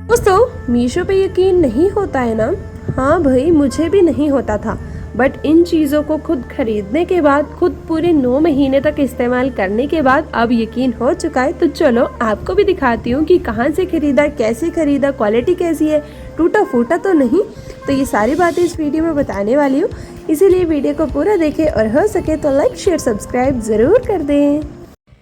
दोस्तों, मीशो पे यकीन नहीं होता है ना। हाँ भाई, मुझे भी नहीं होता था, बट इन चीज़ों को खुद खरीदने के बाद, खुद पूरे 9 महीने तक इस्तेमाल करने के बाद अब यकीन हो चुका है। तो चलो आपको भी दिखाती हूँ कि कहाँ से खरीदा, कैसे खरीदा, क्वालिटी कैसी है, टूटा फूटा तो नहीं। तो ये सारी बातें इस वीडियो में बताने वाली हूँ, इसीलिए वीडियो को पूरा देखें और हो सके तो लाइक शेयर सब्सक्राइब ज़रूर कर दें।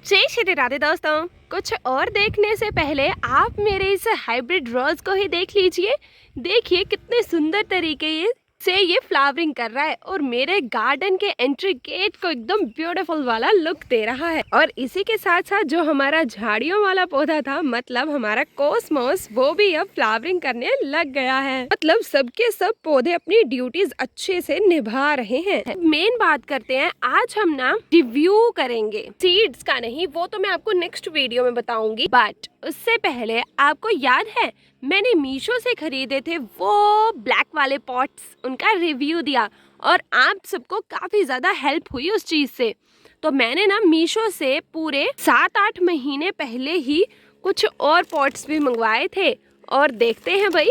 जय श्री राधे दोस्तों, कुछ और देखने से पहले आप मेरे इस हाइब्रिड रोज को ही देख लीजिए। देखिए कितने सुंदर तरीके से ये फ्लावरिंग कर रहा है और मेरे गार्डन के एंट्री गेट को एकदम ब्यूटीफुल वाला लुक दे रहा है। और इसी के साथ साथ जो हमारा झाड़ियों वाला पौधा था, मतलब हमारा कोसमोस, वो भी अब फ्लावरिंग करने लग गया है। मतलब सबके सब पौधे अपनी ड्यूटीज अच्छे से निभा रहे हैं। मेन बात करते हैं, आज हम ना रिव्यू करेंगे सीड्स का, नहीं वो तो मैं आपको नेक्स्ट वीडियो में बताऊंगी। बट उससे पहले आपको याद है मैंने मीशो से खरीदे थे वो ब्लैक वाले पॉट्स, उनका रिव्यू दिया और आप सबको काफ़ी ज़्यादा हेल्प हुई उस चीज़ से। तो मैंने ना मीशो से पूरे 7-8 महीने पहले ही कुछ और पॉट्स भी मंगवाए थे और देखते हैं भाई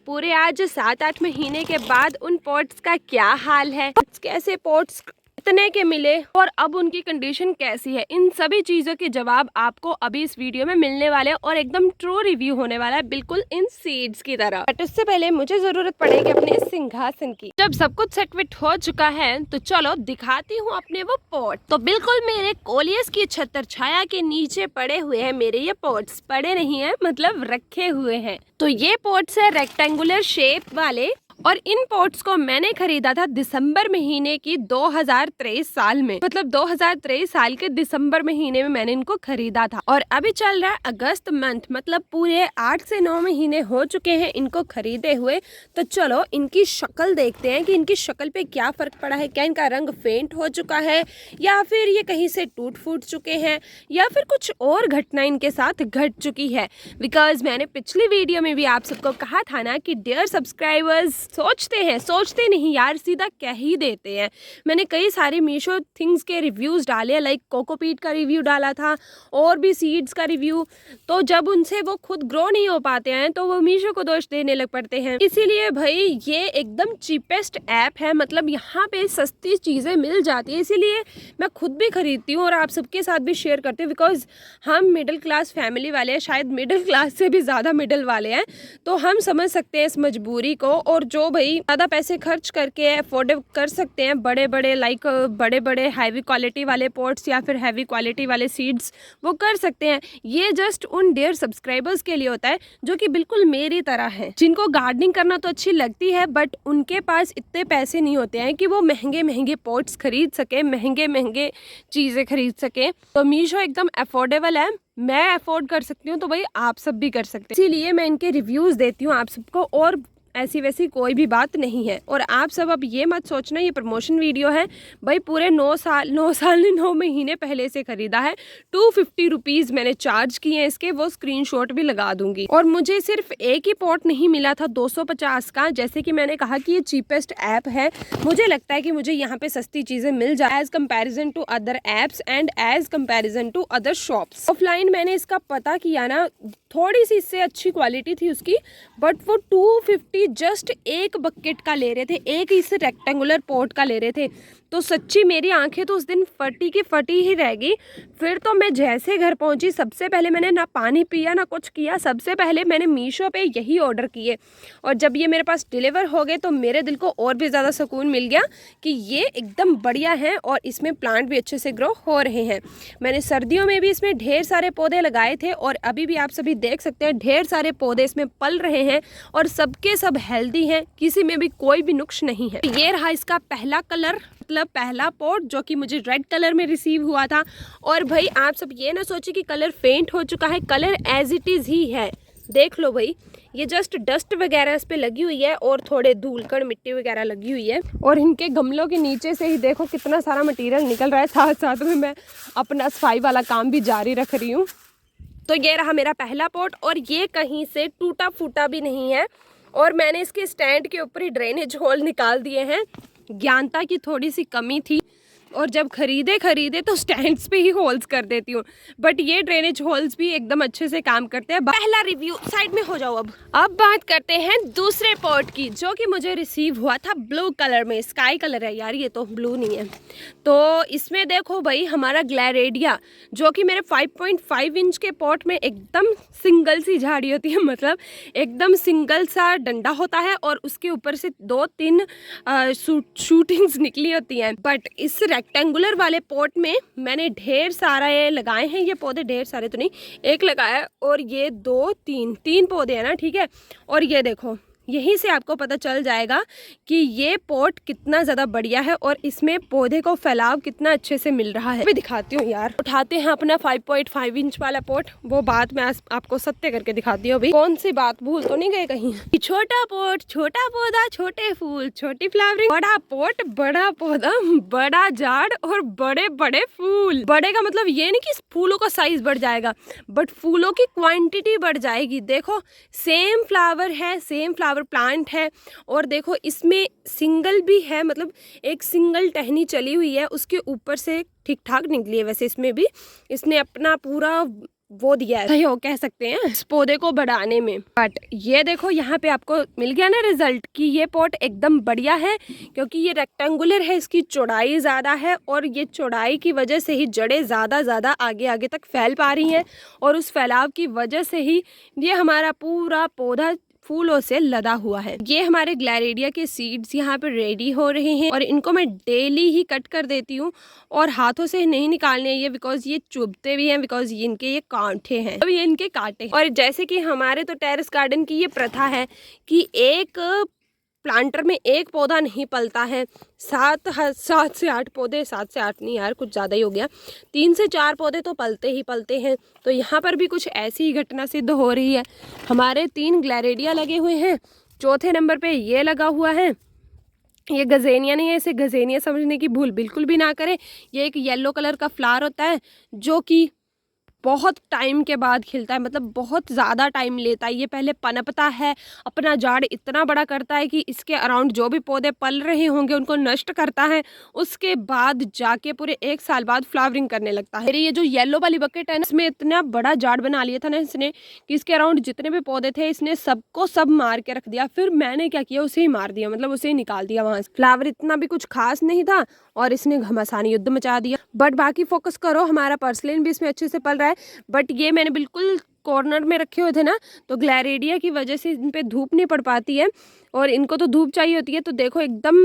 पूरे आज 7-8 महीने के बाद उन पॉट्स का क्या हाल है, कैसे पॉट्स कितने के मिले और अब उनकी कंडीशन कैसी है। इन सभी चीजों के जवाब आपको अभी इस वीडियो में मिलने वाले हैं और एकदम ट्रू रिव्यू होने वाला है, बिल्कुल इन सीड्स की तरह। बट उससे पहले मुझे जरूरत पड़ेगी अपने सिंहासन की। जब सब कुछ सेटविट हो चुका है तो चलो दिखाती हूँ अपने वो पॉट। तो बिल्कुल मेरे कोलियस की छतर छाया के नीचे पड़े हुए हैं मेरे ये पॉट्स। पड़े नहीं है, मतलब रखे हुए हैं। तो ये पॉट्स है रेक्टेंगुलर शेप वाले और इन पॉट्स को मैंने खरीदा था दिसंबर महीने की 2023 साल में, मतलब 2023 साल के दिसंबर महीने में मैंने इनको खरीदा था। और अभी चल रहा है अगस्त मंथ, मतलब पूरे 8 से 9 महीने हो चुके हैं इनको खरीदे हुए। तो चलो इनकी शक्ल देखते हैं कि इनकी शक्ल पे क्या फर्क पड़ा है। क्या इनका रंग फेंट हो चुका है या फिर ये कहीं से टूट फूट चुके हैं या फिर कुछ और घटना इनके साथ घट चुकी है। बिकॉज मैंने पिछली वीडियो में भी आप सबको कहा था ना कि डियर सब्सक्राइबर्स सोचते नहीं यार, सीधा कह ही देते हैं। मैंने कई सारे मीशो थिंग्स के रिव्यूज़ डाले, लाइक कोकोपीट का रिव्यू डाला था और भी सीड्स का रिव्यू। तो जब उनसे वो खुद ग्रो नहीं हो पाते हैं तो वो मीशो को दोष देने लग पड़ते हैं। इसीलिए भाई ये एकदम चीपेस्ट ऐप है, मतलब यहाँ पे सस्ती चीज़ें मिल जाती है, इसीलिए मैं खुद भी खरीदती हूँ और आप सबके साथ भी शेयर करती हूँ। बिकॉज हम मिडिल क्लास फैमिली वाले हैं, शायद मिडिल क्लास से भी ज़्यादा मिडिल वाले हैं, तो हम समझ सकते हैं इस मजबूरी को। और जो भाई ज़्यादा पैसे खर्च करके अफोर्ड कर सकते हैं बड़े बड़े हैवी क्वालिटी वाले पॉट्स या फिर हैवी क्वालिटी वाले सीड्स, वो कर सकते हैं। ये जस्ट उन डेयर सब्सक्राइबर्स के लिए होता है जो कि बिल्कुल मेरी तरह है, जिनको गार्डनिंग करना तो अच्छी लगती है बट उनके पास इतने पैसे नहीं होते हैं कि वो महंगे महंगे पॉट्स खरीद सके, महंगे महंगे चीज़ें खरीद सके। तो मीशो एकदम अफोर्डेबल है, मैं अफोर्ड कर सकती हूँ तो भाई आप सब भी कर सकते हैं। इसीलिए मैं इनके रिव्यूज़ देती हूँ आप सबको, और ऐसी वैसी कोई भी बात नहीं है। और आप सब अब ये मत सोचना ये प्रमोशन वीडियो है, भाई पूरे 9 महीने पहले से खरीदा है। 250 रुपीज़ मैंने चार्ज किए हैं इसके, वो स्क्रीनशॉट भी लगा दूंगी। और मुझे सिर्फ एक ही पॉट नहीं मिला था 250 का, जैसे कि मैंने कहा कि ये चीपेस्ट ऐप है। मुझे लगता है कि मुझे यहाँ पे सस्ती चीज़ें मिल जाए as comparison to other apps and as comparison to other shops. Offline मैंने इसका पता किया ना, थोड़ी सी इससे अच्छी क्वालिटी थी उसकी, बट वो 250 जस्ट एक बकेट का ले रहे थे, एक इस रेक्टेंगुलर पॉट का ले रहे थे। तो सच्ची मेरी आंखें तो उस दिन फटी की फटी ही रह गई। फिर तो मैं जैसे घर पहुंची, सबसे पहले मैंने ना पानी पिया ना कुछ किया, सबसे पहले मैंने मीशो पे यही ऑर्डर किए। और जब ये मेरे पास डिलीवर हो गए तो मेरे दिल को और भी ज़्यादा सुकून मिल गया कि ये एकदम बढ़िया है और इसमें प्लांट भी अच्छे से ग्रो हो रहे हैं। मैंने सर्दियों में भी इसमें ढेर सारे पौधे लगाए थे और अभी भी आप सभी देख सकते हैं ढेर सारे पौधे इसमें पल रहे हैं और सबके सब हेल्दी हैं, किसी में भी कोई भी नुक्स नहीं है। ये रहा इसका पहला कलर, मतलब पहला पॉट जो कि मुझे रेड कलर में रिसीव हुआ था। और भाई आप सब ये ना सोचिए कि कलर फेंट हो चुका है, कलर एज इट इज़ ही है। देख लो भाई, ये जस्ट डस्ट वगैरह इस पे लगी हुई है और थोड़े धूलकण मिट्टी वगैरह लगी हुई है। और इनके गमलों के नीचे से ही देखो कितना सारा मटेरियल निकल रहा है, साथ साथ में मैं अपना सफाई वाला काम भी जारी रख रही हूँ। तो ये रहा मेरा पहला पॉट और ये कहीं से टूटा फूटा भी नहीं है। और मैंने इसके स्टैंड के ऊपर ही ड्रेनेज होल निकाल दिए हैं, ज्ञानता की थोड़ी सी कमी थी और जब खरीदे तो स्टैंड्स पे ही होल्स कर देती हूँ, बट ये ड्रेनेज होल्स भी एकदम अच्छे से काम करते हैं। पहला रिव्यू साइड में हो जाओ। अब बात करते हैं दूसरे पॉट की, जो कि मुझे रिसीव हुआ था ब्लू कलर में। स्काई कलर है यार, ये तो ब्लू नहीं है। तो इसमें देखो भाई हमारा ग्लैरेडिया, जो कि मेरे 5.5 इंच के पॉट में एकदम सिंगल सी झाड़ी होती है, मतलब एकदम सिंगल सा डंडा होता है और उसके ऊपर से 2-3 शूटिंग्स निकली होती हैं। बट इस रेक्टेंगुलर वाले पॉट में मैंने ढेर सारे लगाए हैं ये पौधे, ढेर सारे तो नहीं, एक लगाया है, और ये 2-3 पौधे हैं ना, ठीक है। और ये देखो, यहीं से आपको पता चल जाएगा कि ये पॉट कितना ज़्यादा बढ़िया है और इसमें पौधे को फैलाव कितना अच्छे से मिल रहा है। मैं दिखाती हूँ यार। उठाते हैं अपना 5.5 इंच वाला पॉट, वो बात मैं आपको सत्य करके दिखाती हूँ। अभी कौन सी बात भूल तो नहीं गए कहीं। छोटा पॉट, छोटा पौधा, छोटे फूल, छोटी फ्लावरिंग। बड़ा पॉट, बड़ा पौधा, बड़ा झाड़ और बड़े बड़े फूल। बड़े का मतलब ये नहीं कि फूलों का साइज बढ़ जाएगा, बट फूलों की क्वांटिटी बढ़ जाएगी। देखो सेम फ्लावर है, सेम फ्लावर प्लांट है, और देखो इसमें सिंगल भी है, मतलब एक सिंगल टहनी चली हुई है, उसके ऊपर से ठीक ठाक निकली है। वैसे इसमें भी इसने अपना पूरा वो दिया है, सहयोग कह सकते हैं इस पौधे को बढ़ाने में। बट ये देखो यहाँ पे आपको मिल गया ना रिजल्ट कि ये पॉट एकदम बढ़िया है, क्योंकि ये रेक्टेंगुलर है, इसकी चौड़ाई ज़्यादा है, और ये चौड़ाई की वजह से ही जड़ें ज़्यादा आगे आगे तक फैल पा रही हैं, और उस फैलाव की वजह से ही ये हमारा पूरा पौधा फूलों से लदा हुआ है। ये हमारे ग्लैरेडिया के सीड्स यहाँ पे रेडी हो रहे हैं, और इनको मैं डेली ही कट कर देती हूँ, और हाथों से नहीं निकालने ये, बिकॉज ये चुभते भी हैं, बिकॉज इनके ये कांटे हैं, अब ये इनके कांटे हैं। और जैसे कि हमारे तो टेरेस गार्डन की ये प्रथा है कि एक प्लांटर में एक पौधा नहीं पलता है, 7 से 8 पौधे, 7 से 8 नहीं यार, कुछ ज़्यादा ही हो गया, 3 से 4 पौधे तो पलते ही पलते हैं। तो यहाँ पर भी कुछ ऐसी ही घटना सिद्ध हो रही है। हमारे 3 ग्लैरेडिया लगे हुए हैं, चौथे नंबर पे ये लगा हुआ है। ये गजेनिया नहीं है, इसे गजेनिया समझने की भूल बिल्कुल भी ना करें। ये एक येलो कलर का फ्लावर होता है, जो कि बहुत टाइम के बाद खिलता है, मतलब बहुत ज़्यादा टाइम लेता है। ये पहले पनपता है, अपना झाड़ इतना बड़ा करता है कि इसके अराउंड जो भी पौधे पल रहे होंगे उनको नष्ट करता है, उसके बाद जाके पूरे 1 साल बाद फ्लावरिंग करने लगता है। मेरी ये जो येलो वाली बकेट है ना, इसमें इतना बड़ा झाड़ बना लिया था ना इसने, कि इसके अराउंड जितने भी पौधे थे इसने सबको सब मार के रख दिया। फिर मैंने क्या किया, उसे ही मार दिया, मतलब उसे ही निकाल दिया वहाँ से। फ्लावर इतना भी कुछ खास नहीं था और इसने घमासानी युद्ध मचा दिया। बट बाकी फोकस करो, हमारा पर्सलिन भी इसमें अच्छे से पल रहा है। बट ये मैंने बिल्कुल कॉर्नर में रखे हुए थे ना, तो ग्लैरेडिया की वजह से इन पे धूप नहीं पड़ पाती है, और इनको तो धूप चाहिए होती है। तो देखो एकदम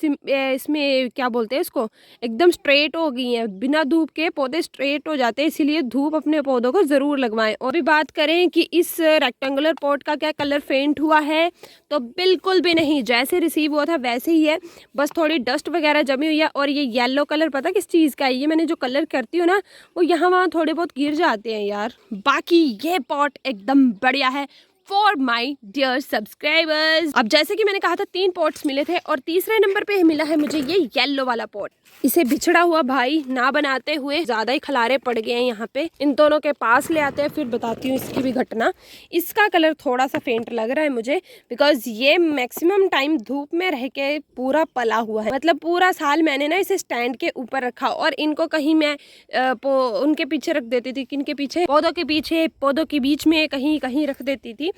इसमें क्या बोलते हैं इसको, एकदम स्ट्रेट हो गई हैं, बिना धूप के पौधे स्ट्रेट हो जाते हैं, इसीलिए धूप अपने पौधों को ज़रूर लगवाएं। और भी बात करें कि इस रेक्टेंगुलर पॉट का क्या कलर फेंट हुआ है, तो बिल्कुल भी नहीं, जैसे रिसीव हुआ था वैसे ही है, बस थोड़ी डस्ट वगैरह जमी हुई है। और ये येलो कलर पता किस चीज़ का है, ये मैंने जो कलर करती हूँ ना, वो यहाँ वहाँ थोड़े बहुत गिर जाते हैं यार। बाकी ये पॉट एकदम बढ़िया है फॉर माई डियर सब्सक्राइबर्स। अब जैसे कि मैंने कहा था 3 पॉट्स मिले थे, और तीसरे नंबर पे मिला है मुझे ये येलो वाला पॉट। इसे बिछड़ा हुआ भाई ना बनाते हुए ज़्यादा ही खलारे पड़ गए हैं यहाँ पे, इन दोनों के पास ले आते हैं, फिर बताती हूँ इसकी भी घटना। इसका कलर थोड़ा सा फेंट लग रहा है मुझे, बिकॉज ये मैक्सिमम टाइम धूप में रह के पूरा पला हुआ है, मतलब पूरा साल मैंने ना इसे स्टैंड के ऊपर रखा, और इनको कहीं मैं उनके पीछे रख देती थी, किनके पीछे, पौधों के पीछे, पौधों के बीच में कहीं कहीं रख देती थी।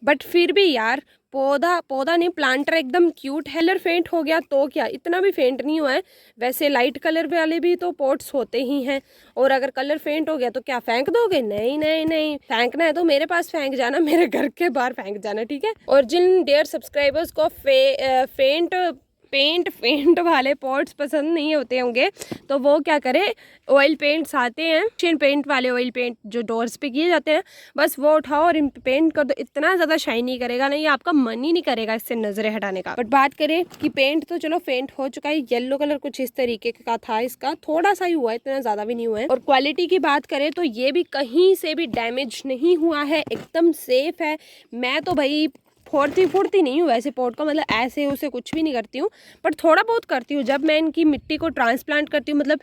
बट फिर भी यार पौधा नहीं, प्लांटर एकदम क्यूट है। कलर फेंट हो गया तो क्या, इतना भी फेंट नहीं हुआ है, वैसे लाइट कलर वाले भी तो पॉट्स होते ही हैं। और अगर कलर फेंट हो गया तो क्या फेंक दोगे? नहीं नहीं नहीं, फेंकना है तो मेरे पास फेंक जाना, मेरे घर के बाहर फेंक जाना, ठीक है। और जिन डियर सब्सक्राइबर्स को पेंट वाले पॉट्स पसंद नहीं होते होंगे, तो वो क्या करें, ऑयल पेंट्स आते हैं, पेंट वाले ऑयल पेंट जो डोर्स पे किए जाते हैं, बस वो उठाओ और इन पे पेंट कर दो, इतना ज़्यादा शाइनी करेगा ना, ये आपका मन ही नहीं करेगा इससे नज़रें हटाने का। बट बात करें कि पेंट तो चलो पेंट हो चुका है, येलो कलर कुछ इस तरीके का था, इसका थोड़ा सा ही हुआ है, इतना ज़्यादा भी नहीं हुआ है। और क्वालिटी की बात करें तो ये भी कहीं से भी डैमेज नहीं हुआ है, एकदम सेफ है। मैं तो भाई फोड़ती नहीं हूँ वैसे पॉट को, मतलब ऐसे उसे कुछ भी नहीं करती हूँ, बट थोड़ा बहुत करती हूँ। जब मैं इनकी मिट्टी को ट्रांसप्लांट करती हूँ, मतलब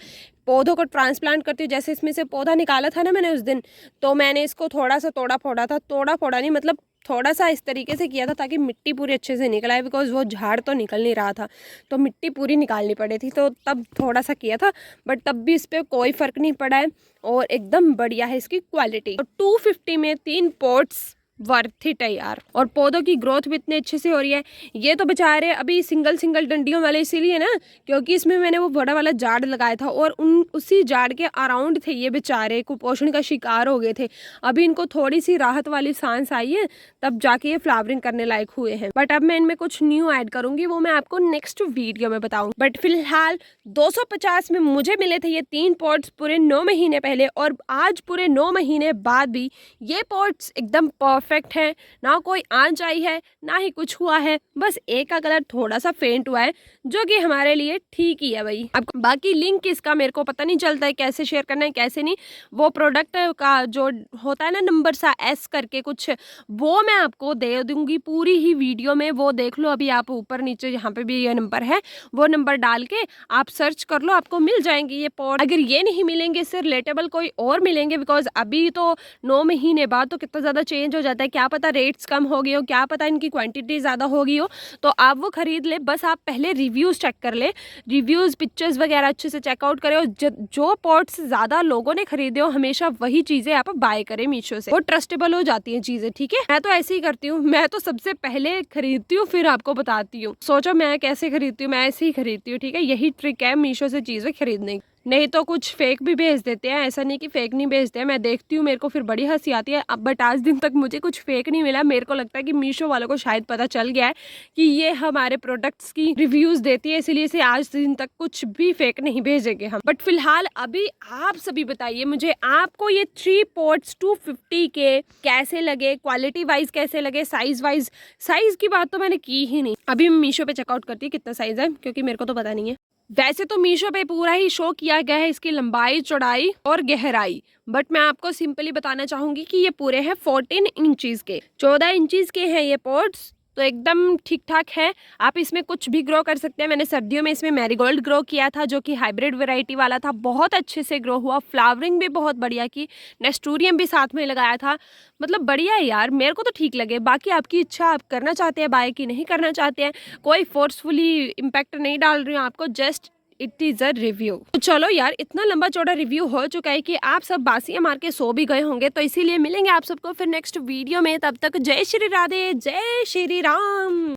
पौधों को ट्रांसप्लांट करती हूँ, जैसे इसमें से पौधा निकाला था ना मैंने उस दिन, तो मैंने इसको थोड़ा सा तोड़ा फोड़ा नहीं, मतलब थोड़ा सा इस तरीके से किया था ताकि मिट्टी पूरी अच्छे से निकल आए, बिकॉज वो झाड़ तो निकल नहीं रहा था तो मिट्टी पूरी निकालनी पड़ी थी, तो तब थोड़ा सा किया था, बट तब भी इस पर कोई फ़र्क नहीं पड़ा है और एकदम बढ़िया है इसकी क्वालिटी। तो 250 में 3 पॉट्स वर्थ इट है यार। और पौधों की ग्रोथ भी इतने अच्छे से हो रही है। ये तो बेचारे अभी सिंगल डंडियों वाले इसीलिए ना, क्योंकि इसमें मैंने वो बड़ा वाला झाड़ लगाया था और उसी झाड़ के अराउंड थे ये बेचारे, कुपोषण का शिकार हो गए थे। अभी इनको थोड़ी सी राहत वाली सांस आई है, तब जाके ये फ्लावरिंग करने लायक हुए हैं। बट अब मैं इनमें कुछ न्यू ऐड करूंगी, वो मैं आपको नेक्स्ट वीडियो में बताऊंगी। बट फिलहाल 250 में मुझे मिले थे ये 3 पॉट्स पूरे 9 महीने पहले, और आज पूरे 9 महीने बाद भी ये पॉट्स एकदम परफेक्ट है। ना कोई आंच आई है, ना ही कुछ हुआ है, बस एक का कलर थोड़ा सा फेंट हुआ है, जो कि हमारे लिए ठीक ही है भाई। अब बाकी लिंक इसका मेरे को पता नहीं चलता है कैसे शेयर करना है कैसे नहीं। वो प्रोडक्ट का जो होता है ना नंबर सा एस करके कुछ, वो मैं आपको दे दूंगी पूरी ही वीडियो में, वो देख लो। अभी आप ऊपर नीचे यहाँ पे भी ये नंबर है, वो नंबर डाल के आप सर्च कर लो, आपको मिल जाएंगे ये पॉट। अगर ये नहीं मिलेंगे, इससे रिलेटेबल कोई और मिलेंगे, बिकॉज अभी तो 9 महीने बाद तो कितना ज़्यादा चेंज हो जाता है, क्या पता रेट्स कम हो गई हो, क्या पता इनकी क्वांटिटी ज़्यादा हो गई हो, तो आप वो खरीद ले। बस आप पहले रिव्यूज़ चेक कर ले, रिव्यूज़ पिक्चर्स वगैरह अच्छे से चेकआउट करें, और जो पॉट्स ज़्यादा लोगों ने खरीदे हो हमेशा वही चीज़ें आप बाय करें मीशो से, वो ट्रस्टेबल हो जाती हैं चीज़ें, ठीक है। मैं तो ऐसे ही करती हूँ, मैं तो सबसे पहले खरीदती हूँ फिर आपको बताती हूँ। सोचो मैं कैसे खरीदती हूँ, मैं ऐसे ही खरीदती हूँ, ठीक है। यही ट्रिक है मीशो से चीज़ें खरीदने की। नहीं तो कुछ फेक भी भेज देते हैं, ऐसा नहीं कि फेक नहीं भेजते हैं, मैं देखती हूँ, मेरे को फिर बड़ी हंसी आती है। अब बट आज दिन तक मुझे कुछ फेक नहीं मिला। मेरे को लगता है कि मीशो वालों को शायद पता चल गया है कि ये हमारे प्रोडक्ट्स की रिव्यूज़ देती है, इसलिए से आज दिन तक कुछ भी फेक नहीं भेजेंगे हम। बट फिलहाल अभी आप सभी बताइए मुझे, आपको ये 3 पॉट्स 250 के कैसे लगे, क्वालिटी वाइज कैसे लगे, साइज वाइज। साइज की बात तो मैंने की ही नहीं। अभी मैं मीशो पे चेकआउट करती हूँ कितना साइज है, क्योंकि मेरे को तो पता नहीं है। वैसे तो मीशो पे पूरा ही शो किया गया है इसकी लंबाई, चौड़ाई और गहराई, बट मैं आपको सिंपली बताना चाहूंगी कि ये पूरे हैं 14 इंचीज के। 14 इंचीज के हैं ये पॉट्स, तो एकदम ठीक ठाक है। आप इसमें कुछ भी ग्रो कर सकते हैं। मैंने सर्दियों में इसमें मैरीगोल्ड ग्रो किया था, जो कि हाइब्रिड वैरायटी वाला था, बहुत अच्छे से ग्रो हुआ, फ्लावरिंग भी बहुत बढ़िया की, नेस्टूरियम भी साथ में लगाया था। मतलब बढ़िया है यार, मेरे को तो ठीक लगे। बाकी आपकी इच्छा, आप करना चाहते हैं बाय की नहीं करना चाहते हैं, कोई फोर्सफुली इम्पैक्ट नहीं डाल रही हूँ आपको, just it is a review. तो चलो यार, इतना लंबा चौड़ा रिव्यू हो चुका है कि आप सब बासियां मार के सो भी गए होंगे, तो इसीलिए मिलेंगे आप सबको फिर नेक्स्ट वीडियो में। तब तक जय श्री राधे, जय श्री राम।